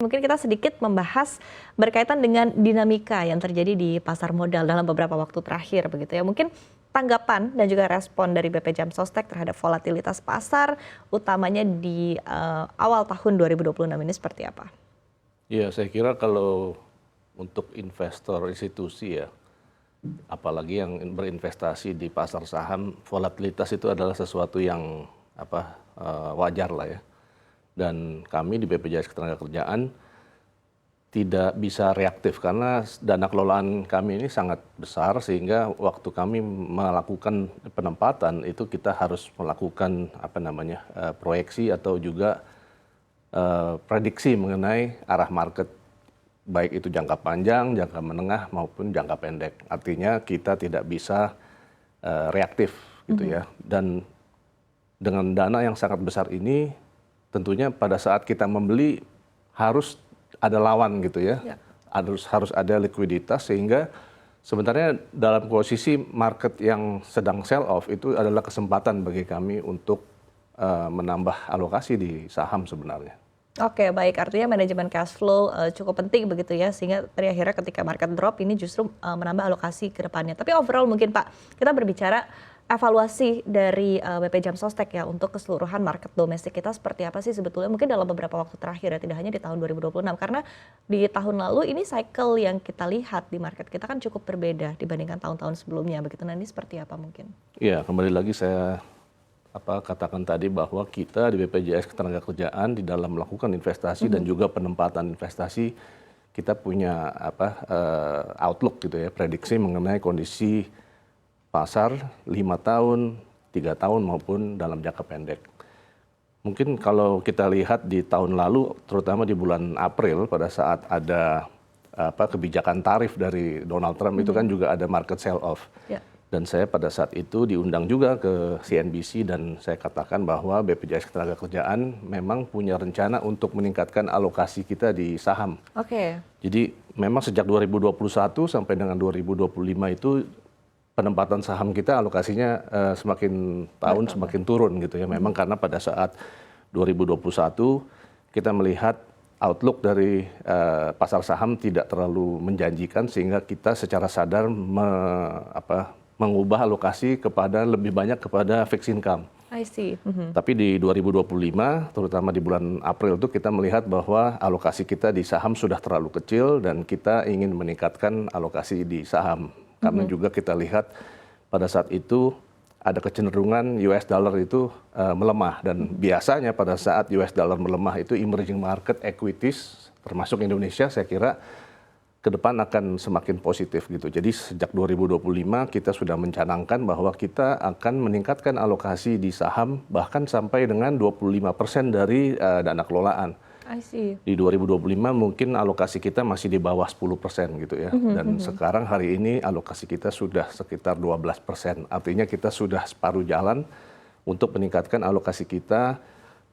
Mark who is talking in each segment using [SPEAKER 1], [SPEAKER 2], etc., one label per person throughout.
[SPEAKER 1] Mungkin kita sedikit membahas berkaitan dengan dinamika yang terjadi di pasar modal dalam beberapa waktu terakhir begitu ya. Mungkin tanggapan dan juga respon dari BP Jam Sostek terhadap volatilitas pasar utamanya di awal tahun 2026 ini seperti apa?
[SPEAKER 2] Ya, saya kira kalau untuk investor institusi ya, apalagi yang berinvestasi di pasar saham, volatilitas itu adalah sesuatu yang wajar lah ya. Dan kami di BPJS Ketenagakerjaan tidak bisa reaktif karena dana kelolaan kami ini sangat besar sehingga waktu kami melakukan penempatan itu kita harus melakukan proyeksi atau juga prediksi mengenai arah market, baik itu jangka panjang, jangka menengah maupun jangka pendek. Artinya kita tidak bisa reaktif gitu ya. Dan dengan dana yang sangat besar ini tentunya pada saat kita membeli harus ada lawan gitu ya. Harus ada likuiditas sehingga sebenarnya dalam posisi market yang sedang sell off itu adalah kesempatan bagi kami untuk menambah alokasi di saham sebenarnya.
[SPEAKER 1] Oke, baik. Artinya manajemen cash flow cukup penting begitu ya, sehingga akhirnya ketika market drop ini justru menambah alokasi ke depannya. Tapi overall mungkin Pak, kita berbicara evaluasi dari BP Jam Sostek ya untuk keseluruhan market domestik kita seperti apa sih sebetulnya mungkin dalam beberapa waktu terakhir ya, tidak hanya di tahun 2026 karena di tahun lalu ini cycle yang kita lihat di market kita kan cukup berbeda dibandingkan tahun-tahun sebelumnya begitu. Nah, ini seperti apa mungkin?
[SPEAKER 2] Iya, kembali lagi saya katakan tadi bahwa kita di BPJS Ketenagakerjaan di dalam melakukan investasi dan juga penempatan investasi kita punya outlook gitu ya, prediksi mengenai kondisi pasar 5 tahun, 3 tahun maupun dalam jangka pendek. Mungkin kalau kita lihat di tahun lalu, terutama di bulan April pada saat ada kebijakan tarif dari Donald Trump itu kan juga ada market sell off. Dan saya pada saat itu diundang juga ke CNBC dan saya katakan bahwa BPJS Ketenagakerjaan memang punya rencana untuk meningkatkan alokasi kita di saham. Jadi memang sejak 2021 sampai dengan 2025 itu penempatan saham kita alokasinya semakin tahun semakin turun gitu ya. Memang karena pada saat 2021 kita melihat outlook dari pasar saham tidak terlalu menjanjikan sehingga kita secara sadar mengubah alokasi kepada lebih banyak kepada fixed income.
[SPEAKER 1] I see.
[SPEAKER 2] Tapi di 2025 terutama di bulan April itu kita melihat bahwa alokasi kita di saham sudah terlalu kecil dan kita ingin meningkatkan alokasi di saham. Karena juga kita lihat pada saat itu ada kecenderungan US dollar itu melemah dan biasanya pada saat US dollar melemah itu emerging market equities termasuk Indonesia saya kira ke depan akan semakin positif gitu. Jadi sejak 2025 kita sudah mencanangkan bahwa kita akan meningkatkan alokasi di saham bahkan sampai dengan 25% dari dana kelolaan. Di 2025 mungkin alokasi kita masih di bawah 10% gitu ya. Dan sekarang hari ini alokasi kita sudah sekitar 12%. Artinya kita sudah separuh jalan untuk meningkatkan alokasi kita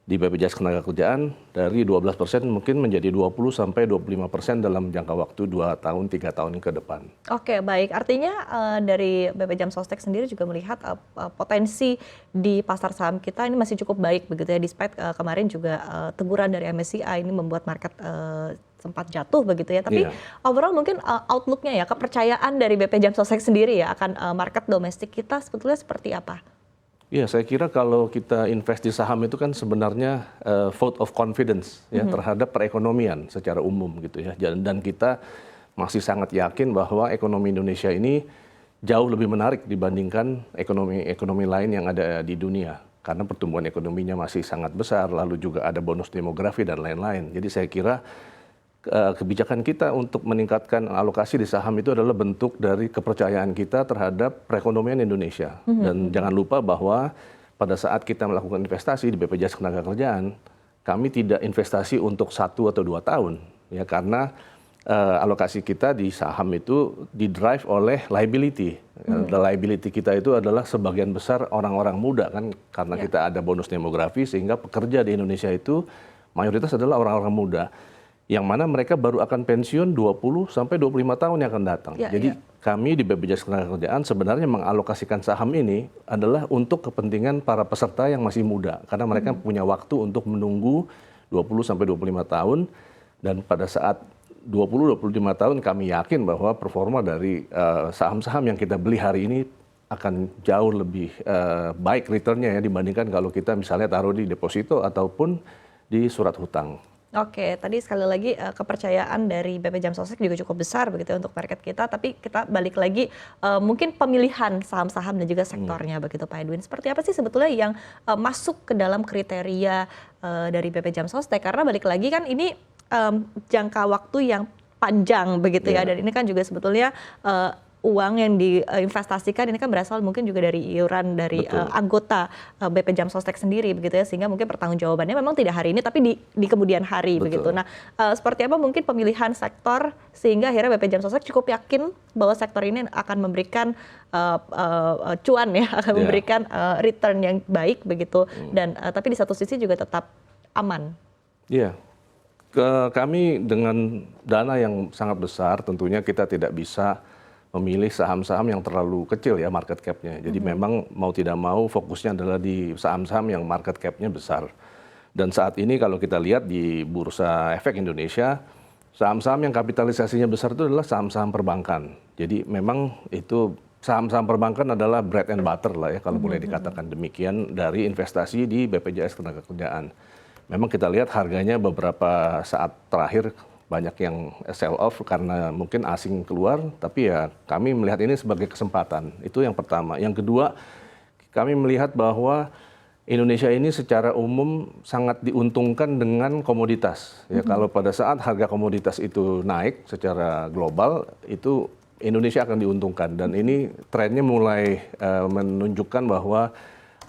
[SPEAKER 2] di BPJS Ketenagakerjaan dari 12% mungkin menjadi 20-25% dalam jangka waktu 2 tahun, 3 tahun ke depan.
[SPEAKER 1] Oke, baik. Artinya dari BP Jam Sostek sendiri juga melihat potensi di pasar saham kita ini masih cukup baik begitu ya, despite kemarin juga teguran dari MSCI ini membuat market sempat jatuh begitu ya. Tapi overall mungkin outlook-nya ya, kepercayaan dari BP Jam Sostek sendiri ya akan market domestik kita sebetulnya seperti apa?
[SPEAKER 2] Ya, saya kira kalau kita invest di saham itu kan sebenarnya vote of confidence ya terhadap perekonomian secara umum gitu ya. Dan kita masih sangat yakin bahwa ekonomi Indonesia ini jauh lebih menarik dibandingkan ekonomi lain yang ada di dunia. Karena pertumbuhan ekonominya masih sangat besar, lalu juga ada bonus demografi dan lain-lain. Jadi saya kira kebijakan kita untuk meningkatkan alokasi di saham itu adalah bentuk dari kepercayaan kita terhadap perekonomian Indonesia. Dan jangan lupa bahwa pada saat kita melakukan investasi di BPJS Ketenagakerjaan, kami tidak investasi untuk 1 atau 2 tahun, ya karena alokasi kita di saham itu didrive oleh liability. Liability kita itu adalah sebagian besar orang-orang muda kan, karena kita ada bonus demografi sehingga pekerja di Indonesia itu mayoritas adalah orang-orang muda. Yang mana mereka baru akan pensiun 20 sampai 25 tahun yang akan datang. Jadi kami di BPJS Ketenagakerjaan sebenarnya mengalokasikan saham ini adalah untuk kepentingan para peserta yang masih muda. Karena mereka punya waktu untuk menunggu 20 sampai 25 tahun Dan pada saat 20-25 tahun kami yakin bahwa performa dari saham-saham yang kita beli hari ini akan jauh lebih baik returnnya ya dibandingkan kalau kita misalnya taruh di deposito ataupun di surat hutang.
[SPEAKER 1] Oke, tadi sekali lagi kepercayaan dari BP Jam Sostek juga cukup besar begitu ya untuk market kita, tapi kita balik lagi mungkin pemilihan saham-saham dan juga sektornya begitu Pak Edwin. Seperti apa sih sebetulnya yang masuk ke dalam kriteria dari BP Jam Sostek? Karena balik lagi kan ini jangka waktu yang panjang begitu ya, dan ini kan juga sebetulnya uang yang diinvestasikan ini kan berasal mungkin juga dari iuran dari anggota BP Jam Sostek sendiri begitu ya, sehingga mungkin pertanggungjawabannya memang tidak hari ini tapi di kemudian hari begitu. Nah, seperti apa mungkin pemilihan sektor sehingga akhirnya BP Jam Sostek cukup yakin bahwa sektor ini akan memberikan cuan ya, akan memberikan return yang baik begitu, dan tapi di satu sisi juga tetap aman.
[SPEAKER 2] Iya. Kami dengan dana yang sangat besar tentunya kita tidak bisa memilih saham-saham yang terlalu kecil ya market cap-nya. Jadi memang mau tidak mau fokusnya adalah di saham-saham yang market cap-nya besar. Dan saat ini kalau kita lihat di Bursa Efek Indonesia, saham-saham yang kapitalisasinya besar itu adalah saham-saham perbankan. Jadi memang itu saham-saham perbankan adalah bread and butter lah ya kalau boleh dikatakan demikian dari investasi di BPJS Ketenagakerjaan. Memang kita lihat harganya beberapa saat terakhir banyak yang sell off karena mungkin asing keluar, tapi ya kami melihat ini sebagai kesempatan. Itu yang pertama. Yang kedua, kami melihat bahwa Indonesia ini secara umum sangat diuntungkan dengan komoditas. Ya, kalau pada saat harga komoditas itu naik secara global, itu Indonesia akan diuntungkan. Dan ini trennya mulai menunjukkan bahwa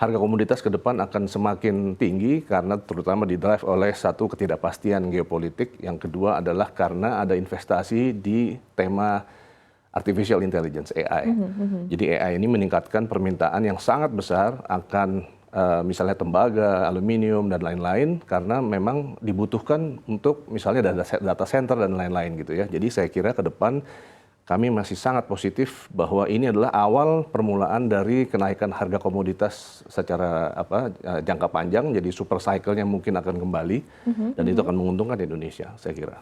[SPEAKER 2] harga komoditas ke depan akan semakin tinggi karena terutama didrive oleh satu ketidakpastian geopolitik. Yang kedua adalah karena ada investasi di tema artificial intelligence AI. Jadi AI ini meningkatkan permintaan yang sangat besar akan misalnya tembaga, aluminium dan lain-lain karena memang dibutuhkan untuk misalnya data center dan lain-lain gitu ya. Jadi saya kira ke depan kami masih sangat positif bahwa ini adalah awal permulaan dari kenaikan harga komoditas secara jangka panjang, jadi super cycle-nya mungkin akan kembali dan itu akan menguntungkan Indonesia, saya kira.